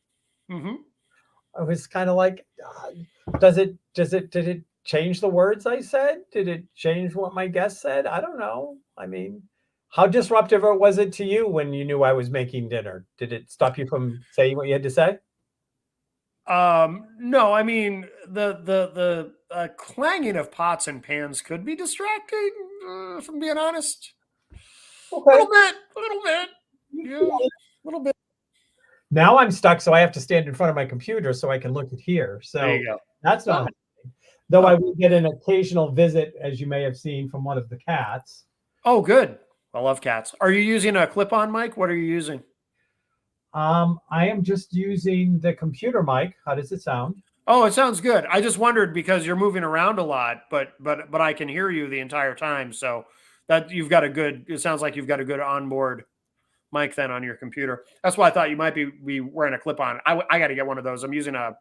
Mm-hmm.
I was kind of like, did it change the words I said? Did it change what my guest said? I don't know. I mean, how disruptive was it to you when you knew I was making dinner? Did it stop you from saying what you had to say?
No, I mean, the clanging of pots and pans could be distracting, if I'm being honest.
Okay.
A little bit. Yeah, a little bit.
Now I'm stuck, so I have to stand in front of my computer so I can look at here. So
there you go.
that's not happening. Though I will get an occasional visit, as you may have seen, from one of the cats.
Oh, good. I love cats. Are you using a clip-on mic? What are you using?
I am just using the computer mic. How does it sound?
Oh, it sounds good. I just wondered because you're moving around a lot, but I can hear you the entire time. So that you've got it sounds like you've got a good onboard mic then on your computer. That's why I thought you might be wearing a clip-on. I got to get one of those. I'm using a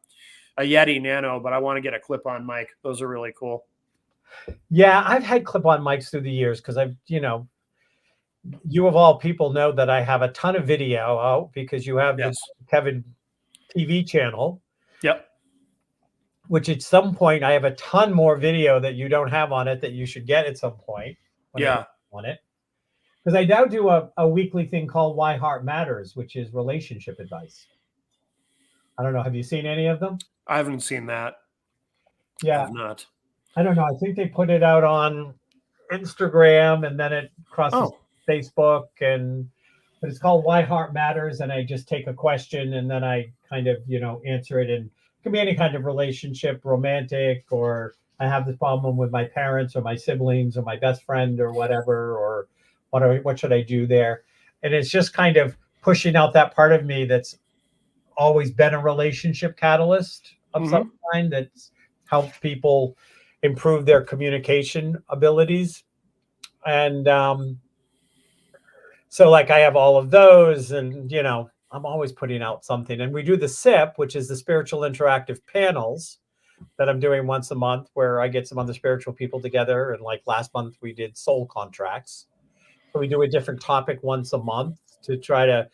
Yeti Nano, but I want to get a clip-on mic. Those are really cool.
Yeah, I've had clip-on mics through the years because I've, you of all people know that I have a ton of video because you have the Kevin TV channel.
Yep.
Which at some point I have a ton more video that you don't have on it that you should get at some point.
Yeah.
On it. Because I now do a weekly thing called Why Heart Matters, which is relationship advice. I don't know. Have you seen any of them?
I haven't seen that.
Yeah.
I have not.
I don't know. I think they put it out on Instagram and then it crosses Facebook, but it's called Why Heart Matters. And I just take a question and then I kind of, answer it. And it can be any kind of relationship, romantic, or I have this problem with my parents or my siblings or my best friend or whatever, or what should I do there? And it's just kind of pushing out that part of me that's always been a relationship catalyst of some kind that's helped people improve their communication abilities. And so like I have all of those, and I'm always putting out something. And we do the SIP, which is the spiritual interactive panels that I'm doing once a month, where I get some other spiritual people together. And like last month we did soul contracts. So we do a different topic once a month to try to,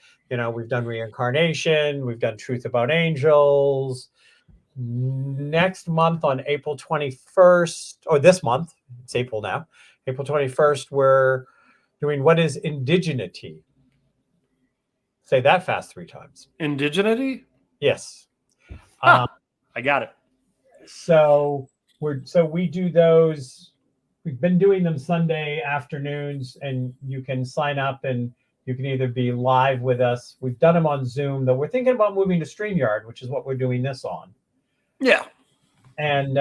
we've done reincarnation, we've done truth about angels. Next month on April 21st, or this month, it's April now, April 21st, we're doing what is indigeneity. Say that fast 3 times.
Indigeneity?
Yes.
I got it.
So we do those. We've been doing them Sunday afternoons, and you can sign up and you can either be live with us. We've done them on Zoom, though we're thinking about moving to StreamYard, which is what we're doing this on.
Yeah.
And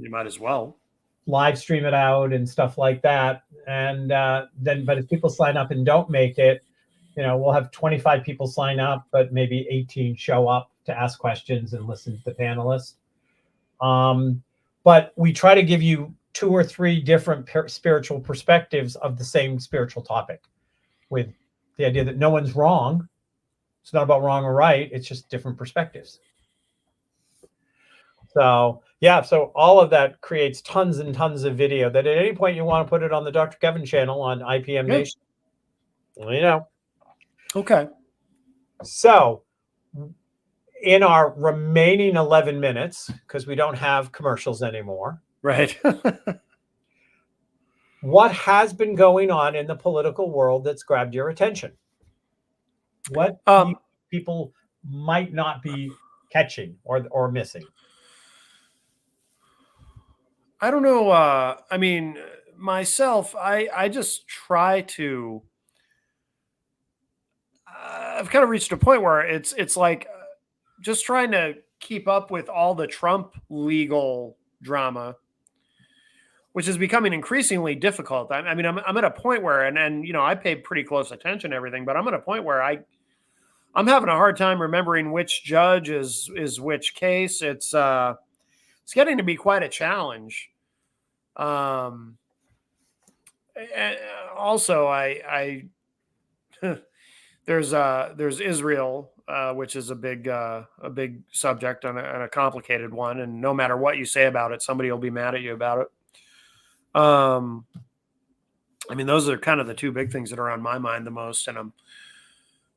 you might as well
live stream it out and stuff like that. And but if people sign up and don't make it, we'll have 25 people sign up, but maybe 18 show up to ask questions and listen to the panelists. But we try to give you 2 or 3 different spiritual perspectives of the same spiritual topic, with the idea that no one's wrong. It's not about wrong or right. It's just different perspectives. So so all of that creates tons and tons of video that at any point you want to put it on the Dr. Kevin channel on IPM Nation.
Okay.
So in our remaining 11 minutes, because we don't have commercials anymore.
Right.
What has been going on in the political world that's grabbed your attention? What people might not be catching or missing?
I don't know. I mean, myself, I just try to. I've kind of reached a point where it's like just trying to keep up with all the Trump legal drama, which is becoming increasingly difficult. I mean, I'm at a point where, and you know, I pay pretty close attention to everything, but I'm at a point where I'm having a hard time remembering which judge is which case. It's getting to be quite a challenge. And also, I there's Israel, which is a big subject and a complicated one, and no matter what you say about it, somebody will be mad at you about it. I mean, those are kind of the two big things that are on my mind the most, and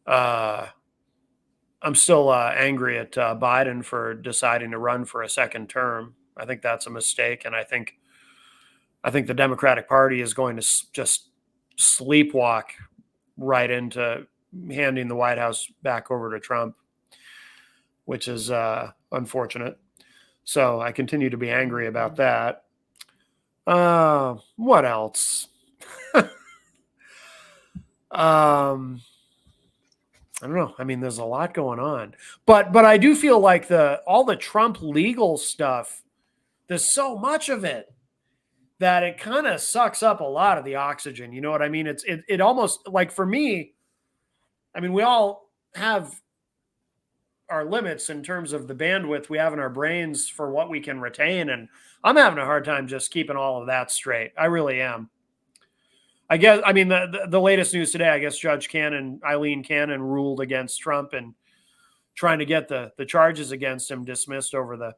I'm still angry at Biden for deciding to run for a second term. I think that's a mistake, and I think the Democratic Party is going to just sleepwalk right into handing the White House back over to Trump, which is unfortunate. So I continue to be angry about that. What else? I don't know. I mean, there's a lot going on, but I do feel like all the Trump legal stuff, there's so much of it that it kind of sucks up a lot of the oxygen. You know what I mean? It almost, like, for me, I mean, we all have our limits in terms of the bandwidth we have in our brains for what we can retain. And I'm having a hard time just keeping all of that straight. I really am. I guess, I mean, the latest news today, I guess Eileen Cannon ruled against Trump and trying to get the charges against him dismissed over the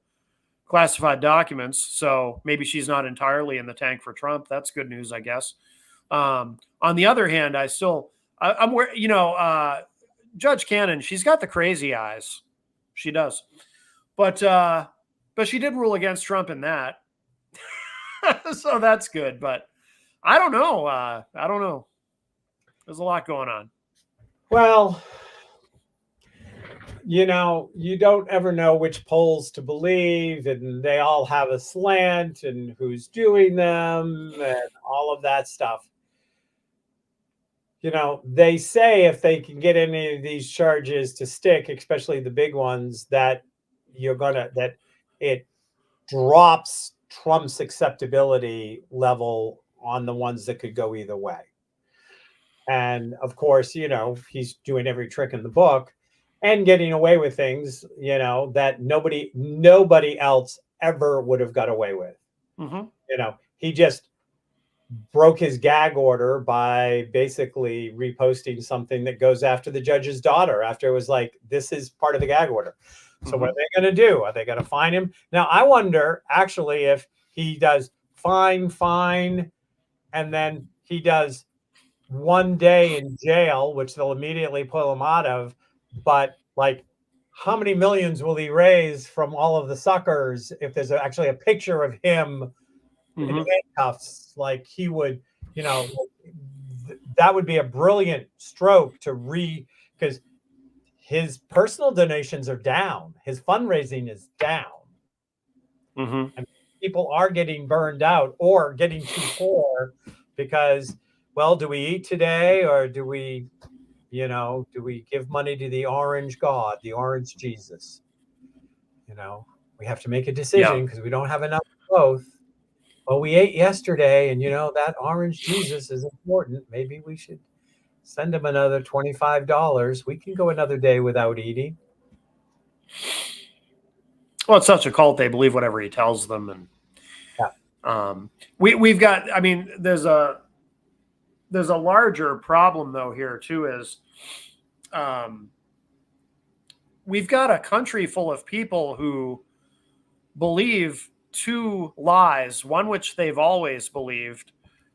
classified documents. So maybe she's not entirely in the tank for Trump. That's good news, I guess. On the other hand, I'm where, you know, Judge Cannon, she's got the crazy eyes. She does. But she did rule against Trump in that. So that's good. But I don't know. I don't know. There's a lot going on.
Well, you know, you don't ever know which polls to believe, and they all have a slant and who's doing them and all of that stuff. You know, they say if they can get any of these charges to stick, especially the big ones, that it drops Trump's acceptability level on the ones that could go either way. And of course, you know, he's doing every trick in the book and getting away with things, you know, that nobody else ever would have got away with.
Mm-hmm.
You know, he just broke his gag order by basically reposting something that goes after the judge's daughter, after it was like, this is part of the gag order. So what are they going to do? Are they going to fine him? Now, I wonder actually if he does fine, and then he does 1 day in jail, which they'll immediately pull him out of. But like, how many millions will he raise from all of the suckers if there's actually a picture of him in handcuffs? Like, he would, you know, that would be a brilliant stroke because his personal donations are down. His fundraising is down. And people are getting burned out or getting too poor because, well, do we eat today, or do we give money to the orange God, the orange Jesus? You know, we have to make a decision because we don't have enough of both. Well, we ate yesterday, and you know, that orange Jesus is important. Maybe we should send him another $25. We can go another day without eating.
Well, it's such a cult; they believe whatever he tells them, and we've got. I mean, there's a larger problem though here too. Is we've got a country full of people who believe two lies, one which they've always believed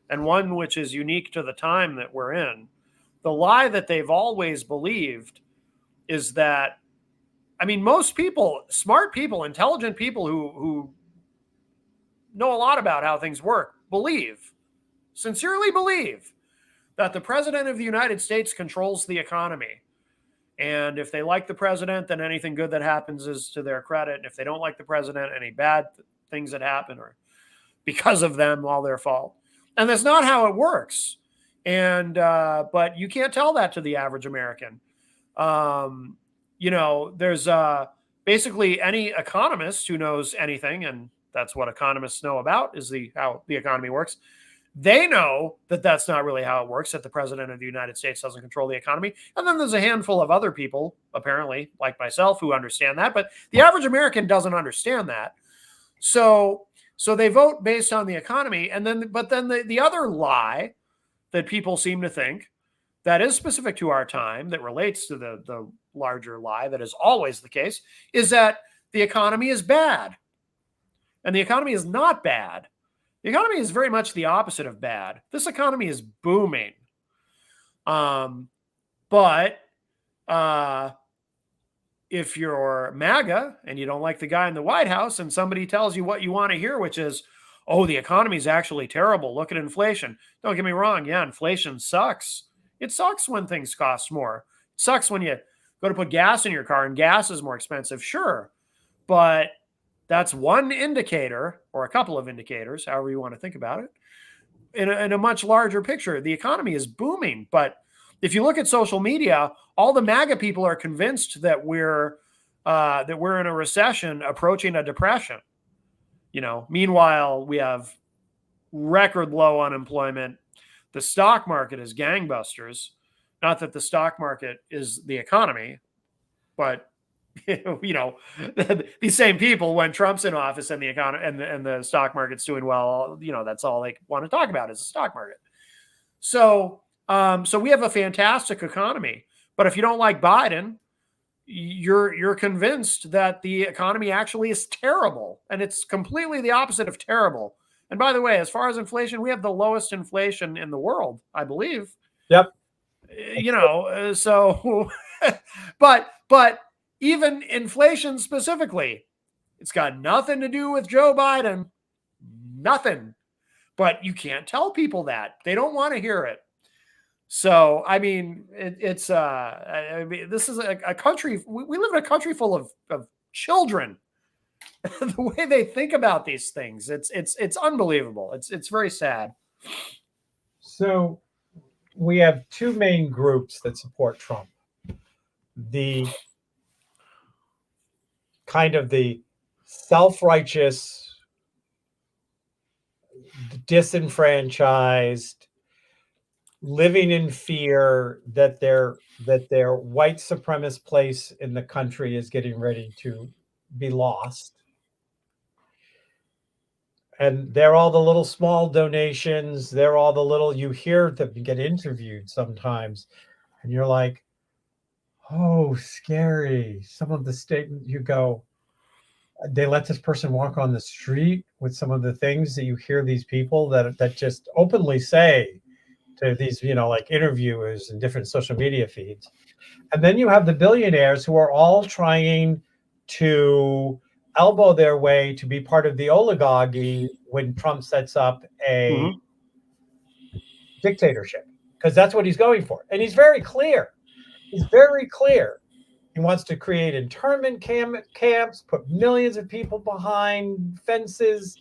and one which is unique to the time that we're in. The lie that they've always believed is that, I mean, most people, smart people, intelligent people who know a lot about how things work, sincerely believe that the president of the United States controls the economy And if they like the president, then anything good that happens is to their credit. And if they don't like the president, any bad things that happen are because of them, all their fault. And that's not how it works. And but you can't tell that to the average American. There's basically any economist who knows anything, and that's what economists know about is how the economy works. They know that that's not really how it works, that the president of the United States doesn't control the economy. And then there's a handful of other people, apparently, like myself, who understand that. But the average American doesn't understand that. So they vote based on the economy. But then the other lie that people seem to think that is specific to our time, that relates to the larger lie that is always the case, is that the economy is bad. And the economy is not bad. The economy is very much the opposite of bad. This economy is booming. But if you're MAGA and you don't like the guy in the White House and somebody tells you what you want to hear, which is, oh, the economy is actually terrible. Look at inflation. Don't get me wrong. Yeah, inflation sucks. It sucks when things cost more. It sucks when you go to put gas in your car and gas is more expensive. Sure. But that's one indicator, or a couple of indicators, however you want to think about it, in a much larger picture. The economy is booming. But if you look at social media, all the MAGA people are convinced that we're in a recession approaching a depression. Meanwhile, we have record low unemployment. The stock market is gangbusters. Not that the stock market is the economy, but these same people, when Trump's in office and the economy and the stock market's doing well, that's all they want to talk about is the stock market. So we have a fantastic economy, but if you don't like Biden, you're convinced that the economy actually is terrible, and it's completely the opposite of terrible. And by the way, as far as inflation, we have the lowest inflation in the world, I believe.
Yep.
So, but even inflation specifically, it's got nothing to do with Joe Biden, nothing. But you can't tell people that. They don't want to hear it. So, I mean, this is a country. We live in a country full of children. The way they think about these things, it's unbelievable. It's very sad.
So we have two main groups that support Trump. The kind of the self-righteous, disenfranchised, living in fear that their white supremacist place in the country is getting ready to be lost. And they're all the little small donations. They're all the little, you hear them get interviewed sometimes, and you're like, oh, scary. Some of the statements you go, they let this person walk on the street with some of the things that you hear these people that just openly say to these, like interviewers and different social media feeds. And then you have the billionaires who are all trying to elbow their way to be part of the oligarchy when Trump sets up a dictatorship, because that's what he's going for. And he's very clear. He's very clear. He wants to create internment camps, put millions of people behind fences.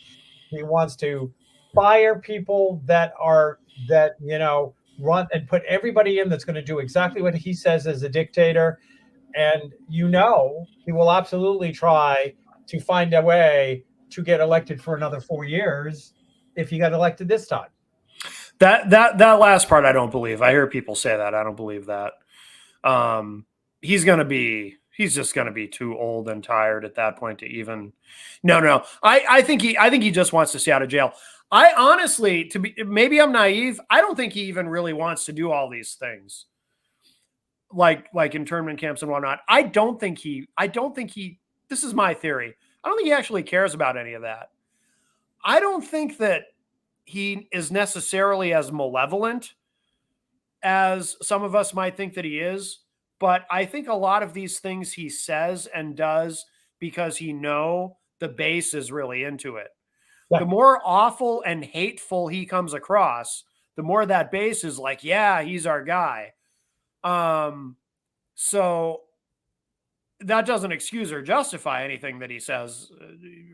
He wants to fire people that run and put everybody in that's going to do exactly what he says as a dictator. And he will absolutely try to find a way to get elected for another 4 years if he got elected this time.
That last part, I don't believe. I hear people say that. I don't believe that. He's just going to be too old and tired at that point to even. No. I think he just wants to stay out of jail. I honestly, maybe I'm naive. I don't think he even really wants to do all these things, like internment camps and whatnot. I don't think he. This is my theory. I don't think he actually cares about any of that. I don't think that he is necessarily as malevolent as some of us might think that he is. But I think a lot of these things he says and does because he knows the base is really into it. Yeah. The more awful and hateful he comes across, the more that base is like, yeah, he's our guy. So that doesn't excuse or justify anything that he says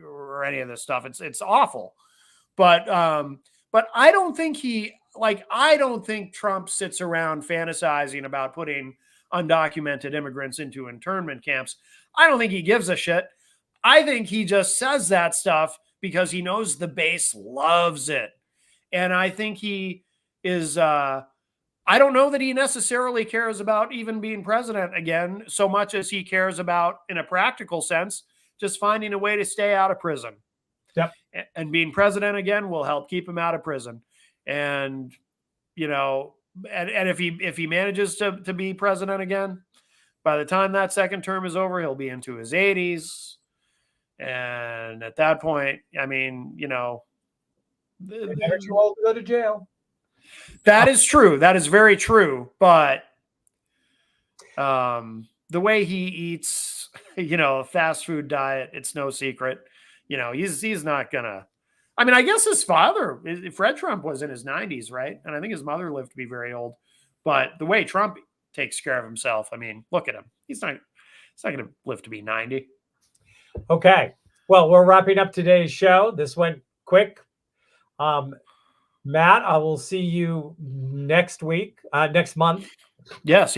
or any of this stuff. It's awful. But I don't think I don't think Trump sits around fantasizing about putting undocumented immigrants into internment camps. I don't think he gives a shit. I think he just says that stuff because he knows the base loves it. And I think he is I don't know that he necessarily cares about even being president again so much as he cares about, in a practical sense, just finding a way to stay out of prison.
Yep.
And being president again will help keep him out of prison. And, you know, and if he manages to be president again, by the time that second term is over, he'll be into his 80s. And at that point, I mean, you know,
Never too old to go to jail.
that is true. That is very true. But the way he eats, you know, a fast food diet, it's no secret. You know, he's not gonna. I mean, I guess his father, Fred Trump, was in his 90s, right? And I think his mother lived to be very old. But the way Trump takes care of himself, I mean, look at him. He's not going to live to be 90.
Okay. Well, we're wrapping up today's show. This went quick. Matt, I will see you next month.
Yes.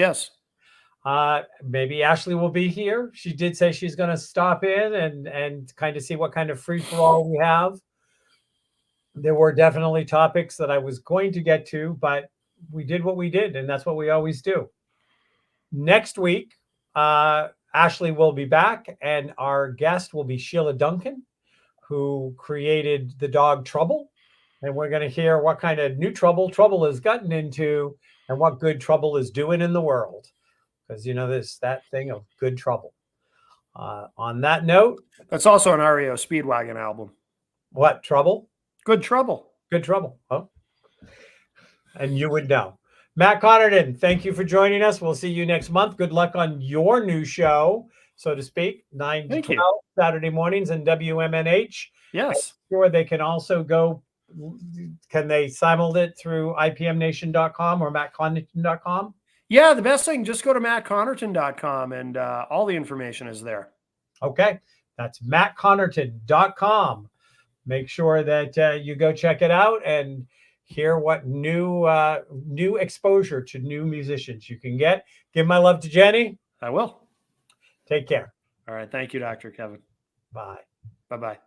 Maybe Ashley will be here. She did say she's going to stop in and kind of see what kind of free-for-all we have. There were definitely topics that I was going to get to, but we did what we did, and that's what we always do. Next week, Ashley will be back, and our guest will be Sheila Duncan, who created the dog Trouble. And we're going to hear what kind of new trouble has gotten into and what good trouble is doing in the world. Because, you know, there's that thing of good trouble. On that note.
That's also an REO Speedwagon album.
What? Trouble?
Good Trouble.
Good Trouble. Oh. And you would know. Matt Connarton, thank you for joining us. We'll see you next month. Good luck on your new show, so to speak, 9 to 12 Saturday mornings in WMNH.
Yes.
I'm sure they can also go. Can they simul it through IPMNation.com or MattConnarton.com?
Yeah, the best thing, just go to MattConnarton.com and all the information is there.
Okay. That's MattConnarton.com. Make sure that you go check it out and hear what new exposure to new musicians you can get. Give my love to Jenny.
I will.
Take care.
All right. Thank you, Dr. Kevin.
Bye.
Bye-bye.